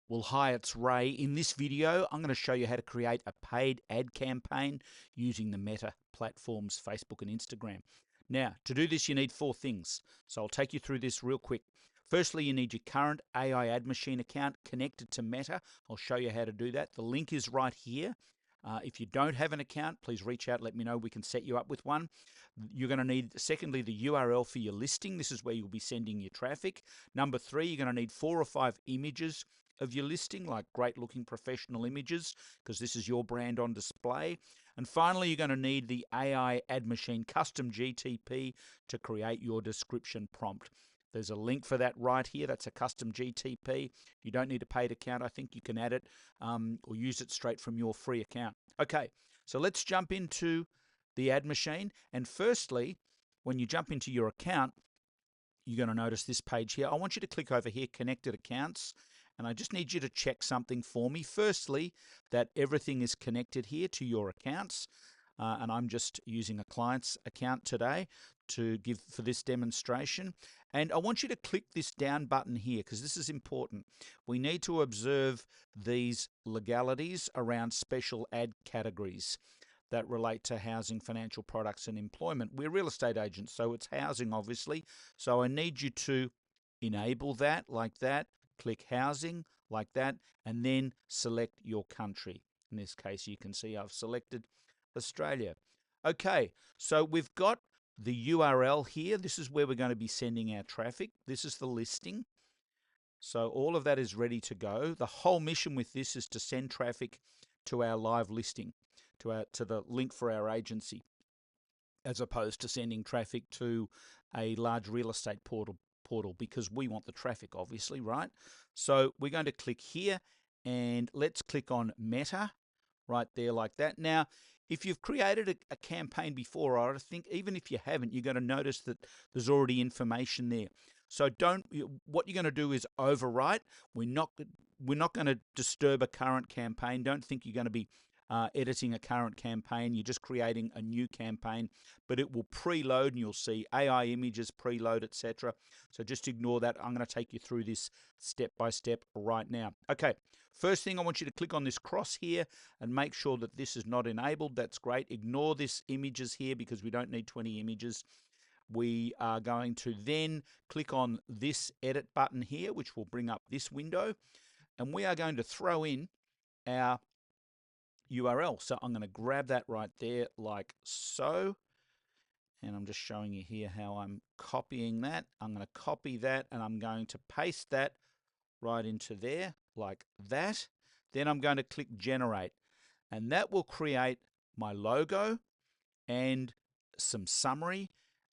Well, hi, it's Ray. In this video, I'm going to show you how to create a paid ad campaign using the Meta platforms, Facebook and Instagram. Now, to do this, you need four things. So I'll take you through this real quick. Firstly, you need your current AI ad machine account connected to Meta. I'll show you how to do that. The link is right here. If you don't have an account, please reach out, let me know. We can set you up with one. You're going to need, secondly, the URL for your listing. This is where you'll be sending your traffic. Number three, you're going to need 4 or 5 images of your listing, like great looking professional images, because this is your brand on display. And finally, you're going to need the AI ad machine custom GTP to create your description prompt. There's a link for that right here. That's a custom GTP. You don't need a paid account. I think you can add it or use it straight from your free account. Okay, so let's jump into the ad machine. And firstly, when you jump into your account, you're going to notice this page here. I want you to click over here, connected accounts, and I just need you to check something for me. Firstly, that everything is connected here to your accounts, and I'm just using a client's account today to give for this demonstration. And I want you to click this down button here because this is important. We need to observe these legalities around special ad categories that relate to housing, financial products, and employment. We're real estate agents, so it's housing, obviously. So I need you to enable that like that, click housing like that, and then select your country. In this case, you can see I've selected Australia. Okay, so we've got the URL here. This is where we're going to be sending our traffic. This is the listing. So all of that is ready to go. The whole mission with this is to send traffic to our live listing, to the link for our agency, as opposed to sending traffic to a large real estate portal because we want the traffic, obviously, right? So we're going to click here and let's click on Meta right there like that. Now, if you've created a campaign before, I think even if you haven't, you're going to notice that there's already information there. So what you're going to do is overwrite. We're not going to disturb a current campaign. Don't think you're going to be editing a current campaign. You're just creating a new campaign, but it will preload and you'll see AI images preload, etc. So just ignore that. I'm going to take you through this step by step right now. Okay, first thing, I want you to click on this cross here and make sure that this is not enabled. That's great. Ignore this images here because we don't need 20 images. We are going to then click on this edit button here, which will bring up this window, and we are going to throw in our URL. So I'm going to grab that right there like so, and I'm just showing you here how I'm copying that. I'm going to copy that and I'm going to paste that right into there like that. Then I'm going to click generate, and that will create my logo and some summary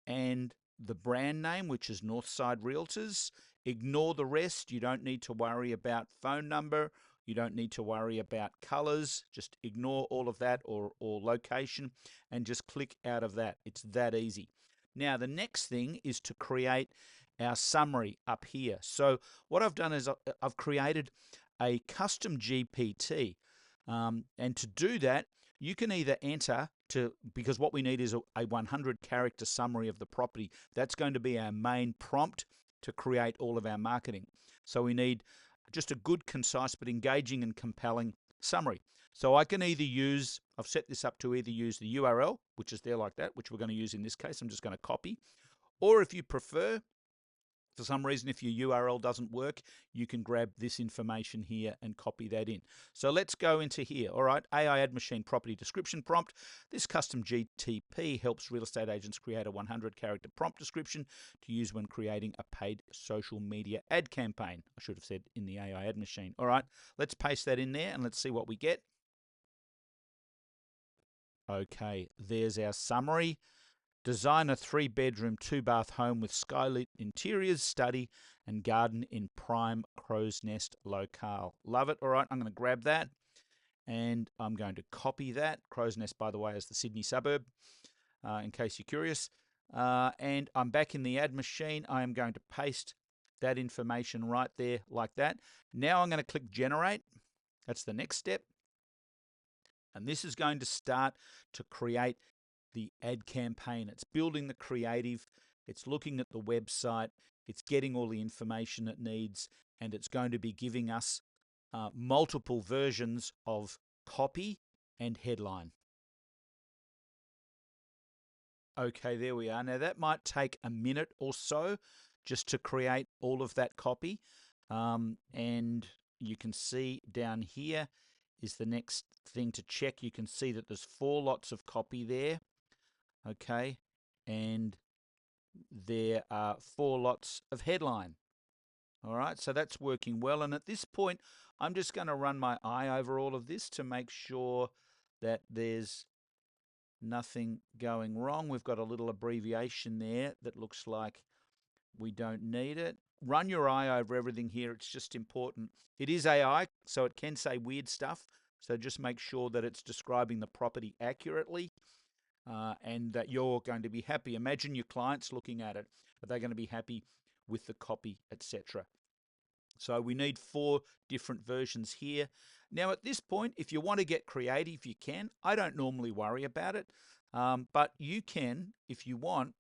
and the brand name, which is Northside Realtors. Ignore the rest. You don't need to worry about phone number. You don't need to worry about colors. Just ignore all of that or location and just click out of that. It's that easy. Now, the next thing is to create our summary up here. So what I've done is I've created a custom GPT. And to do that, you can either enter because what we need is a 100 character summary of the property. That's going to be our main prompt to create all of our marketing. So we need just a good, concise, but engaging and compelling summary. So I can either use, I've set this up to either use the URL, which is there like that, which we're going to use in this case. I'm just going to copy. Or if you prefer, for some reason, if your URL doesn't work, you can grab this information here and copy that in. So let's go into here. All right, AI ad machine property description prompt. This custom GTP helps real estate agents create a 100-character prompt description to use when creating a paid social media ad campaign. I should have said in the AI ad machine. All right, let's paste that in there and let's see what we get. Okay, there's our summary. Design a 3-bedroom, 2-bath home with skylit interiors, study, and garden in prime Crow's Nest locale. Love it. All right, I'm going to grab that and I'm going to copy that. Crow's Nest, by the way, is the Sydney suburb, in case you're curious. And I'm back in the ad machine. I am going to paste that information right there like that. Now I'm going to click generate. That's the next step. And this is going to start to create the ad campaign. It's building the creative, it's looking at the website, it's getting all the information it needs, and it's going to be giving us multiple versions of copy and headline. Okay, there we are. Now that might take a minute or so just to create all of that copy. And you can see down here is the next thing to check. You can see that there's 4 lots of copy there. Okay, and there are 4 lots of headline. All right, so that's working well. And at this point, I'm just going to run my eye over all of this to make sure that there's nothing going wrong. We've got a little abbreviation there that looks like we don't need it. Run your eye over everything here. It's just important. It is AI, so it can say weird stuff. So just make sure that it's describing the property accurately and that you're going to be happy. Imagine your clients looking at it. Are they going to be happy with the copy, etc.? So we need 4 different versions here. Now at this point, if you want to get creative, you can. I don't normally worry about it, but you can, if you want,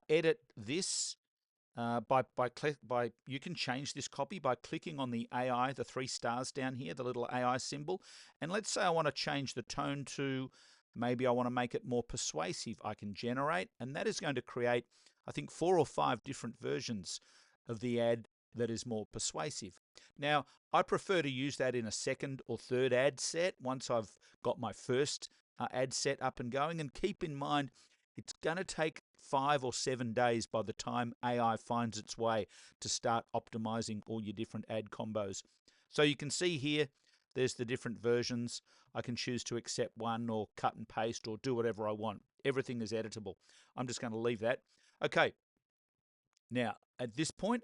edit this you can change this copy by clicking on the AI, the 3 stars down here, the little AI symbol. And let's say I want to change the tone to, maybe I want to make it more persuasive. I can generate, and that is going to create, I think, 4 or 5 different versions of the ad that is more persuasive. Now, I prefer to use that in a second or third ad set once I've got my first ad set up and going. And keep in mind, it's going to take 5 or 7 days by the time AI finds its way to start optimizing all your different ad combos. So you can see here, there's the different versions. I can choose to accept one or cut and paste or do whatever I want. Everything is editable. I'm just going to leave that. Okay. Now, at this point,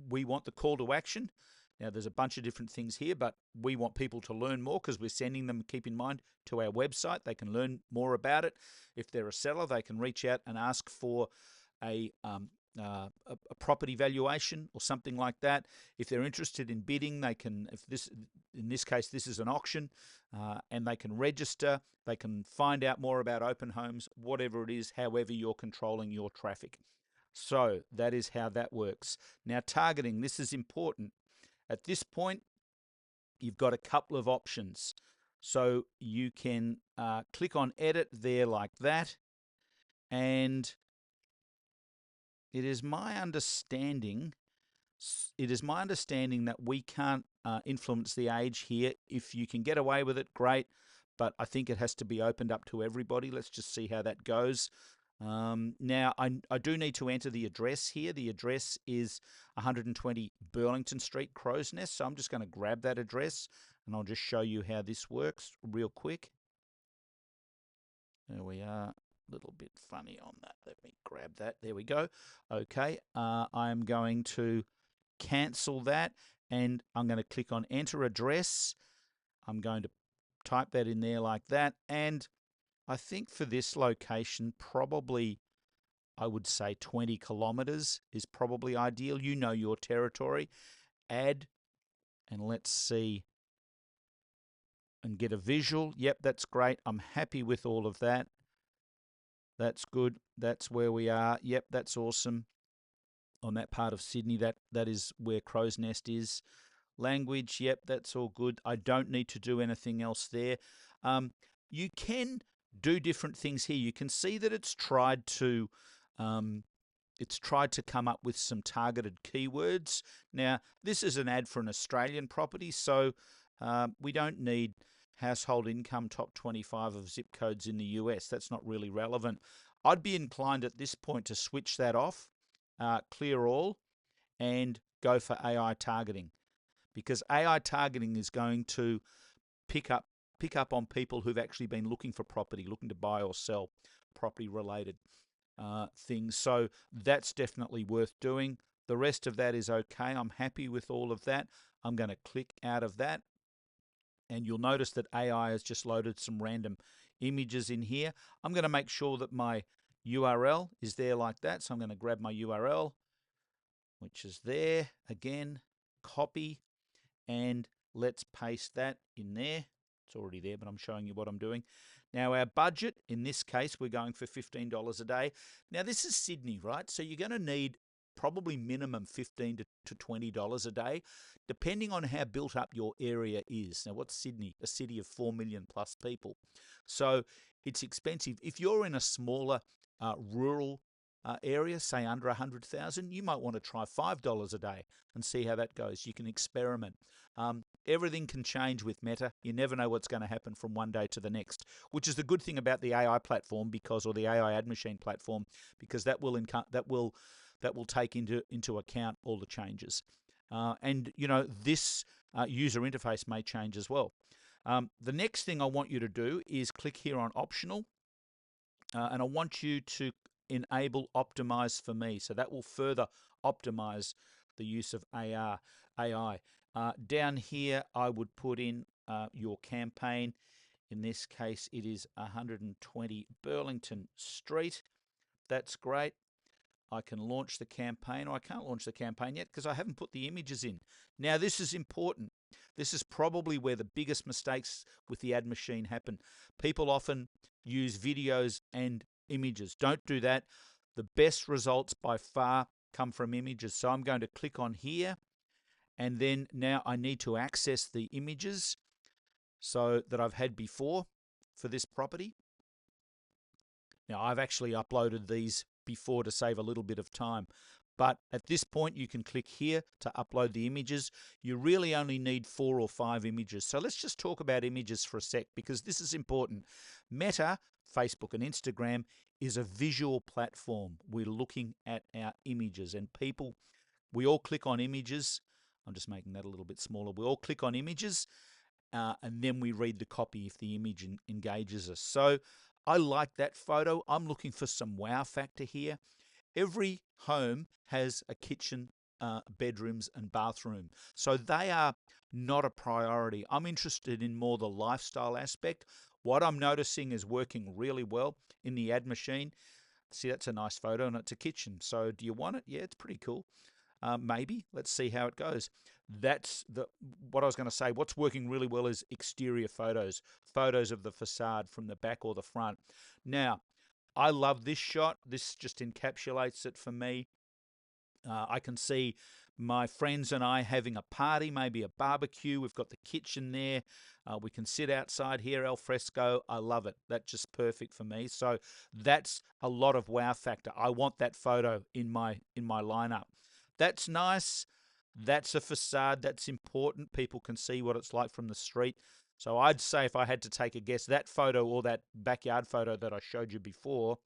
we want the call to action. Now, there's a bunch of different things here, but we want people to learn more because we're sending them, keep in mind, to our website. They can learn more about it. If they're a seller, they can reach out and ask for a property valuation or something like that. If they're interested in bidding, they can, in this case, this is an auction, and they can register. They can find out more about open homes, whatever it is, however you're controlling your traffic. So that is how that works. Now, targeting, this is important. At this point, you've got a couple of options. So you can click on edit there like that. And it is my understanding that we can't influence the age here. If you can get away with it, great. But I think it has to be opened up to everybody. Let's just see how that goes. Now, I do need to enter the address here. The address is 120 Burlington Street, Crow's Nest. So I'm just going to grab that address, and I'll just show you how this works real quick. There we are. A little bit funny on that. Let me grab that. There we go. Okay, I'm going to cancel that, and I'm going to click on enter address. I'm going to type that in there like that, and I think for this location, probably I would say 20 kilometers is probably ideal. You know your territory. Add, and let's see, and get a visual. Yep, that's great. I'm happy with all of that. That's good. That's where we are. Yep, that's awesome. On that part of Sydney, that is where Crow's Nest is. Language, yep, that's all good. I don't need to do anything else there. You can do different things here. You can see that it's tried to come up with some targeted keywords. Now, this is an ad for an Australian property, so we don't need household income top 25 of zip codes in the US. That's not really relevant. I'd be inclined at this point to switch that off, clear all, and go for AI targeting, because AI targeting is going to pick up on people who've actually been looking for property, looking to buy or sell property related things. So that's definitely worth doing. The rest of that is okay. I'm happy with all of that. I'm going to click out of that. And you'll notice that AI has just loaded some random images in here. I'm going to make sure that my URL is there like that. So I'm going to grab my URL, which is there. Again, copy, and let's paste that in there. It's already there, but I'm showing you what I'm doing. Now, our budget, in this case, we're going for $15 a day. Now, this is Sydney, right? So you're going to need probably minimum $15 to $20 a day, depending on how built up your area is. Now, what's Sydney? A city of 4 million plus people. So it's expensive. If you're in a smaller rural area, say under 100,000, you might want to try $5 a day and see how that goes. You can experiment. Everything can change with Meta. You never know what's going to happen from one day to the next, which is the good thing about the AI platform, or the AI ad machine platform, because that will take into account all the changes. And this user interface may change as well. The next thing I want you to do is click here on optional, and I want you to enable optimize for me. So that will further optimize the use of AI. Down here, I would put in your campaign. In this case, it is 120 Burlington Street. That's great. I can launch the campaign, or I can't launch the campaign yet because I haven't put the images in. Now, this is important. This is probably where the biggest mistakes with the ad machine happen. People often use videos and images. Don't do that. The best results by far come from images. So I'm going to click on here, and then now I need to access the images so that I've had before for this property. Now, I've actually uploaded these before to save a little bit of time. But at this point, you can click here to upload the images. You really only need 4 or 5 images. So let's just talk about images for a sec, because this is important. Meta, Facebook and Instagram, is a visual platform. We're looking at our images, and we all click on images. I'm just making that a little bit smaller. We all click on images, and then we read the copy if the image engages us. So I like that photo. I'm looking for some wow factor here. Every home has a kitchen, bedrooms, and bathroom. So they are not a priority. I'm interested in more the lifestyle aspect. What I'm noticing is working really well in the ad machine. See, that's a nice photo, and it's a kitchen. So do you want it? Yeah, it's pretty cool. Maybe. Let's see how it goes. That's what I was going to say. What's working really well is exterior photos of the facade from the back or the front. Now, I love this shot. This just encapsulates it for me. I can see my friends and I having a party, maybe a barbecue. We've got the kitchen there. We can sit outside here, al fresco. I love it. That's just perfect for me. So that's a lot of wow factor. I want that photo in my lineup. That's nice. That's a facade. That's important. People can see what it's like from the street. So I'd say, if I had to take a guess, that photo or that backyard photo that I showed you before,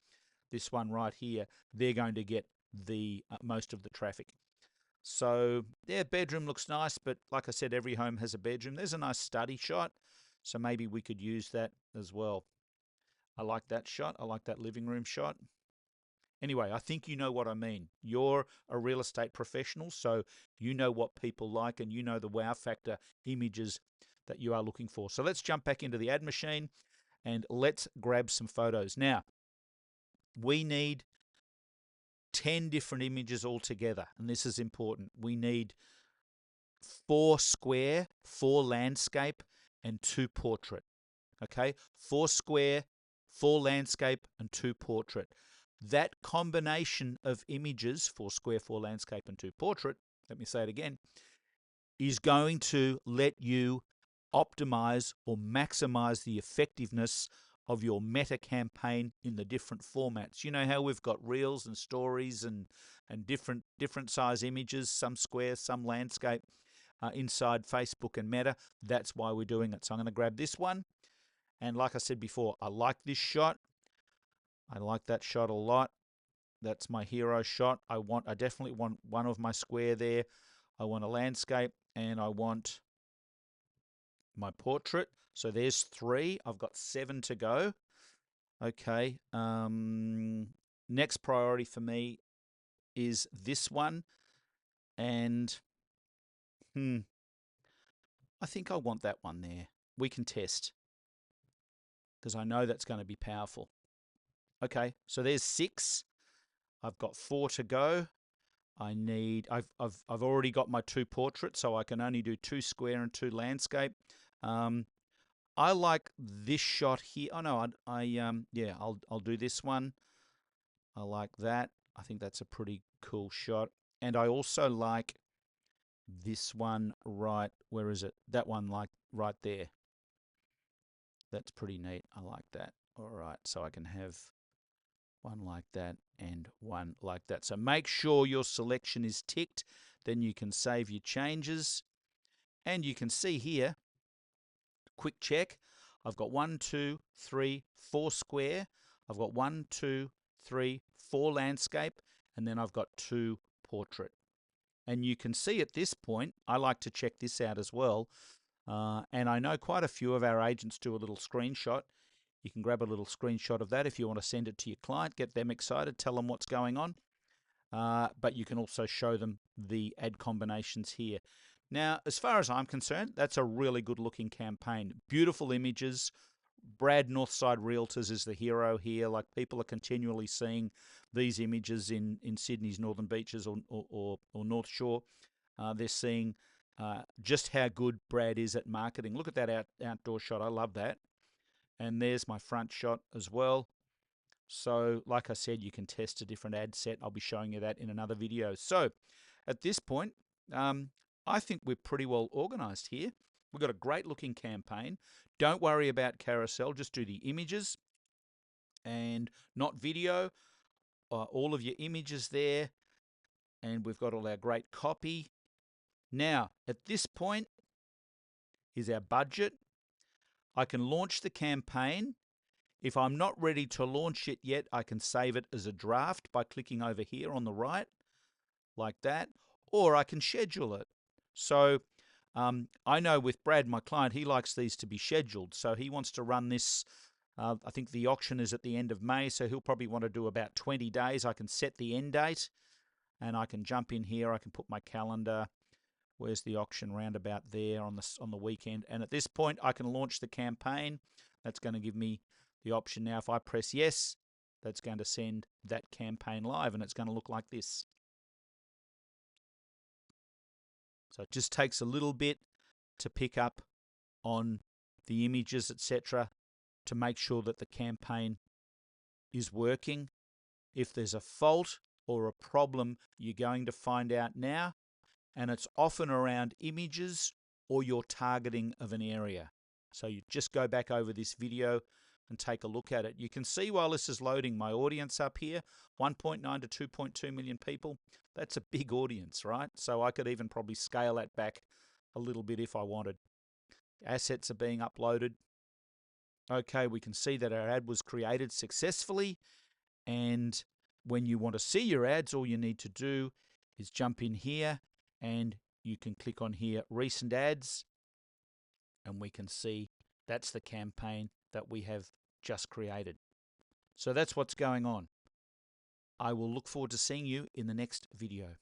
this one right here, they're going to get the most of the traffic. So yeah, bedroom looks nice, but like I said, every home has a bedroom. There's a nice study shot, so maybe we could use that as well. I like that shot. I like that living room shot. Anyway, I think you know what I mean. You're a real estate professional, so you know what people like, and you know the wow factor images that you are looking for. So let's jump back into the ad machine and let's grab some photos. Now, we need 10 different images altogether, and this is important. We need 4 square, 4 landscape, and 2 portrait. Okay, 4 square, 4 landscape, and 2 portrait. That combination of images, 4 square, 4 landscape, and 2 portrait, let me say it again, is going to let you optimize or maximize the effectiveness of your meta campaign in the different formats. You know how we've got reels and stories and different size images, some square, some landscape, inside Facebook and Meta. That's why we're doing it. So I'm going to grab this one. And like I said before, I like this shot. I like that shot a lot. That's my hero shot. I definitely want one of my square there. I want a landscape, and I want my portrait. So there's 3. I've got 7 to go. Okay. Next priority for me is this one. And I think I want that one there. We can test, because I know that's going to be powerful. Okay, so there's 6. I've got 4 to go. I've already got my 2 portraits, so I can only do 2 square and 2 landscape. I like this shot here. Oh no, yeah, I'll do this one. I like that. I think that's a pretty cool shot. And I also like this one right, where is it? That one, like right there. That's pretty neat. I like that. All right, so I can have one like that and one like that. So make sure your selection is ticked. Then you can save your changes. And you can see here, quick check, I've got 1, 2, 3, 4 square. I've got 1, 2, 3, 4 landscape, and then I've got 2 portrait. And you can see at this point, I like to check this out as well. And I know quite a few of our agents do a little screenshot. You can grab a little screenshot of that if you want to send it to your client, get them excited, tell them what's going on. But you can also show them the ad combinations here. Now, as far as I'm concerned, that's a really good looking campaign. Beautiful images. Brad Northside Realtors is the hero here. Like, people are continually seeing these images in Sydney's Northern Beaches or North Shore. They're seeing just how good Brad is at marketing. Look at that outdoor shot. I love that. And there's my front shot as well. So, like I said, you can test a different ad set. I'll be showing you that in another video. So, at this point, I think we're pretty well organized here. We've got a great looking campaign. Don't worry about carousel, just do the images and not video. All of your images there, and we've got all our great copy. Now, at this point is our budget. I can launch the campaign. If I'm not ready to launch it yet, I can save it as a draft by clicking over here on the right, like that, or I can schedule it. So I know with Brad, my client, he likes these to be scheduled. So he wants to run this, I think the auction is at the end of May, so he'll probably want to do about 20 days. I can set the end date, and I can jump in here. I can put my calendar. Where's the auction? Roundabout there on the weekend. And at this point, I can launch the campaign. That's going to give me the option now. If I press yes, that's going to send that campaign live, and it's going to look like this. So it just takes a little bit to pick up on the images, etc., to make sure that the campaign is working. If there's a fault or a problem, you're going to find out now, and it's often around images or your targeting of an area. So you just go back over this video and take a look at it. You can see while this is loading my audience up here, 1.9 to 2.2 million people. That's a big audience, right? So I could even probably scale that back a little bit if I wanted. Assets are being uploaded. Okay, we can see that our ad was created successfully. And when you want to see your ads, all you need to do is jump in here, and you can click on here, recent ads, and we can see that's the campaign that we have just created. So that's what's going on. I will look forward to seeing you in the next video.